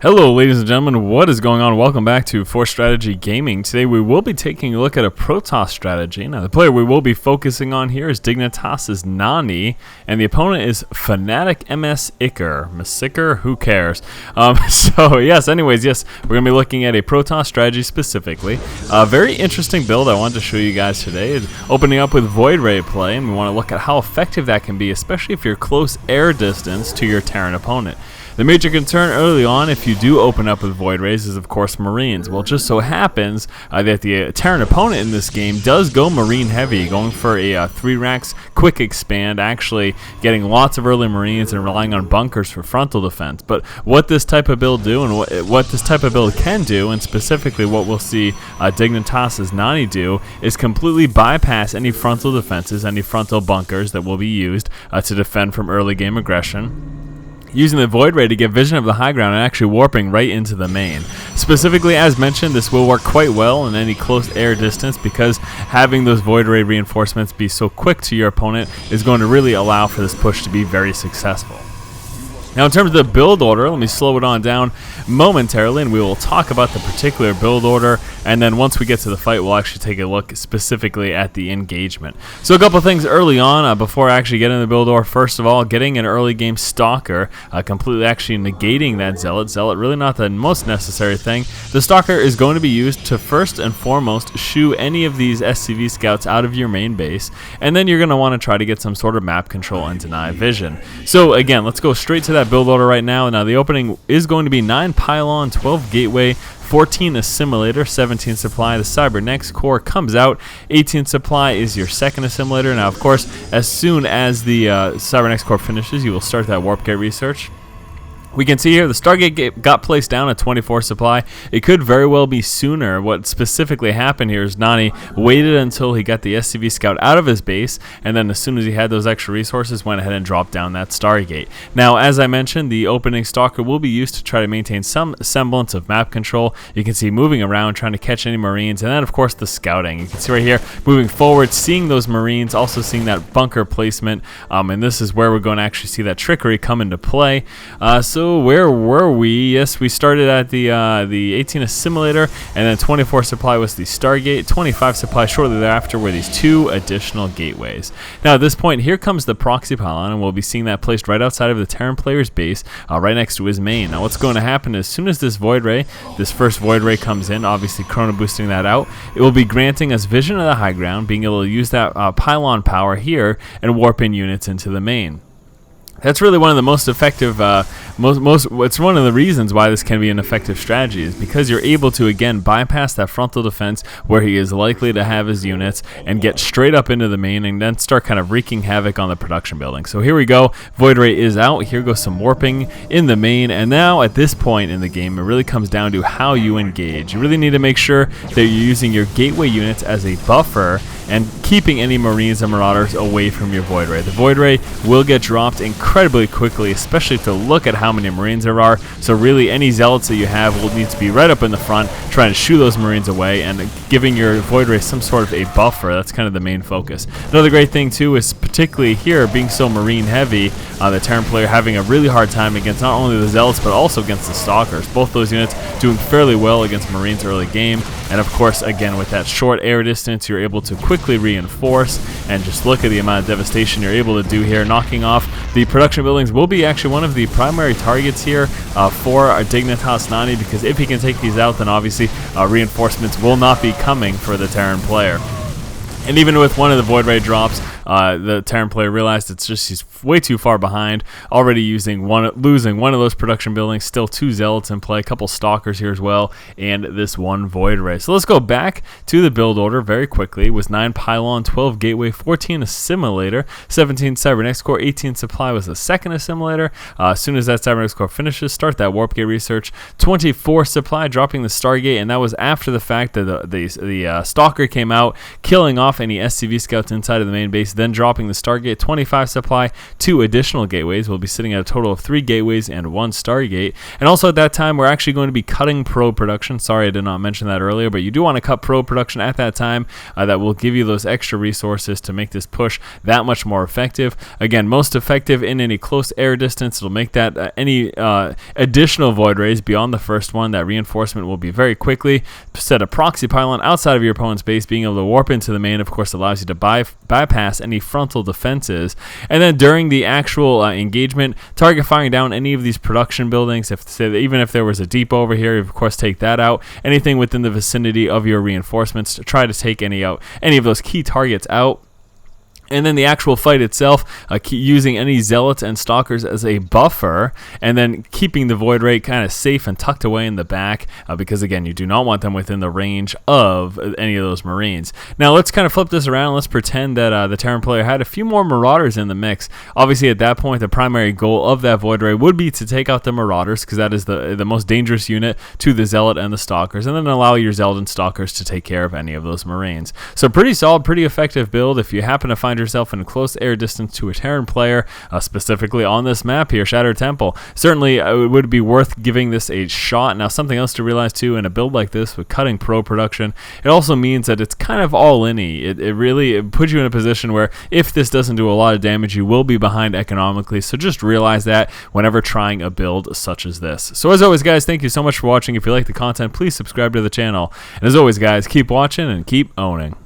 Hello ladies and gentlemen, what is going on? Welcome back to Force Strategy Gaming. Today we will be taking a look at a Protoss strategy. Now the player we will be focusing on here is Dignitas' Nani, and the opponent is Fnatic MS Iker. Masiker? Who cares? Yes, we're going to be looking at a Protoss strategy specifically. A very interesting build I wanted to show you guys today. Opening up with Void Ray play, and we want to look at how effective that can be, especially if you're close air distance to your Terran opponent. The major concern early on, if you do open up with Void Rays, is of course Marines. Well, it just so happens that the Terran opponent in this game does go Marine heavy, going for a 3 racks quick expand, actually getting lots of early Marines and relying on bunkers for frontal defense. But what this type of build do, and what this type of build can do, and specifically what we'll see Dignitas' Nani do, is completely bypass any frontal defenses, any frontal bunkers that will be used to defend from early game aggression, using the Void Ray to get vision of the high ground and actually warping right into the main. Specifically, as mentioned, this will work quite well in any close air distance because having those Void Ray reinforcements be so quick to your opponent is going to really allow for this push to be very successful. Now in terms of the build order, let me slow it on down momentarily and we will talk about the particular build order, and then once we get to the fight we'll actually take a look specifically at the engagement. So a couple things early on before I actually get into the build order. First of all, getting an early game Stalker, completely actually negating that Zealot. Zealot really not the most necessary thing. The Stalker is going to be used to first and foremost shoo any of these SCV scouts out of your main base, and then you're going to want to try to get some sort of map control and deny vision. So again, let's go straight to that build order right now. Now the opening is going to be 9 Pylon, 12 Gateway, 14 Assimilator, 17 Supply. The Cybernetics Core comes out. 18 Supply is your second Assimilator. Now of course, as soon as the Cybernetics Core finishes, you will start that warp gate research. We can see here the Stargate gate got placed down at 24 supply. It could very well be sooner. What specifically happened here is Nani waited until he got the SCV scout out of his base, and then as soon as he had those extra resources, went ahead and dropped down that Stargate. Now, as I mentioned, the opening Stalker will be used to try to maintain some semblance of map control. You can see moving around, trying to catch any Marines, and then of course the scouting. You can see right here, moving forward, seeing those Marines, also seeing that bunker placement, and this is where we're going to actually see that trickery come into play. So where were we? Yes, we started at the 18 Assimilator, and then 24 supply was the Stargate. 25 supply shortly thereafter were these 2 additional gateways. Now at this point, here comes the proxy pylon, and we'll be seeing that placed right outside of the Terran player's base, right next to his main. Now what's going to happen is, as soon as this Void Ray, this first Void Ray comes in, obviously chrono boosting that out, it will be granting us vision of the high ground, being able to use that pylon power here and warp in units into the main. That's really one of the most effective, it's one of the reasons why this can be an effective strategy, is because you're able to, again, bypass that frontal defense where he is likely to have his units and get straight up into the main and then start kind of wreaking havoc on the production building. So here we go. Void Ray is out. Here goes some warping in the main. And now at this point in the game, it really comes down to how you engage. You really need to make sure that you're using your gateway units as a buffer and keeping any Marines and Marauders away from your Void Ray. The Void Ray will get dropped incredibly quickly, especially to look at how many Marines there are. So really, any Zealots that you have will need to be right up in the front, trying to shoo those Marines away and giving your Void Ray some sort of a buffer. That's kind of the main focus. Another great thing too is, particularly here, being so Marine heavy, the Terran player having a really hard time against not only the Zealots but also against the Stalkers. Both those units doing fairly well against Marines early game, and of course, again, with that short air distance, you're able to quickly reinforce, and just look at the amount of devastation you're able to do here. Knocking off the production buildings will be actually one of the primary targets here for our Dignitas Nani, because if he can take these out, then obviously reinforcements will not be coming for the Terran player. And even with one of the Void Ray drops, the Terran player realized he's way too far behind, already losing one of those production buildings. Still 2 Zealots in play, a couple Stalkers here as well, and this 1 Void Ray. So let's go back to the build order very quickly. It was 9 Pylon, 12 Gateway, 14 Assimilator, 17 Cybernetics Core, 18 Supply was the second Assimilator. As soon as that Cybernetics Core finishes, start that warp gate research. 24 Supply dropping the Stargate, and that was after the fact that the Stalker came out, killing off any SCV scouts inside of the main base, gateways, then dropping the Stargate 25 supply, 2 additional gateways. We'll be sitting at a total of 3 gateways and 1 Stargate. And also at that time, we're actually going to be cutting probe production. Sorry I did not mention that earlier, but you do want to cut probe production at that time. That will give you those extra resources to make this push that much more effective. Again, most effective in any close air distance. It'll make that any additional void rays beyond the first one, that reinforcement will be very quickly. Set a proxy pylon outside of your opponent's base. Being able to warp into the main, of course, allows you to bypass any frontal defenses. And then during the actual engagement, target firing down any of these production buildings. Even if there was a depot over here, you of course take that out. Anything within the vicinity of your reinforcements to try to take any of those key targets out. And then the actual fight itself, using any zealots and stalkers as a buffer, and then keeping the void ray kind of safe and tucked away in the back, because again, you do not want them within the range of any of those marines. Now let's kind of flip this around. Let's pretend that the Terran player had a few more marauders in the mix. Obviously at that point, the primary goal of that void ray would be to take out the marauders, because that is the most dangerous unit to the zealot and the stalkers, and then allow your zealot and stalkers to take care of any of those marines. So pretty solid, pretty effective build. If you happen to find yourself in close air distance to a Terran player, specifically on this map here, Shattered Temple, certainly it would be worth giving this a shot. Now, something else to realize too, in a build like this with cutting pro production, it also means that it's kind of all-in-y. It puts you in a position where if this doesn't do a lot of damage, you will be behind economically. So just realize that whenever trying a build such as this. So as always, guys, thank you so much for watching. If you like the content, please subscribe to the channel. And as always, guys, keep watching and keep owning.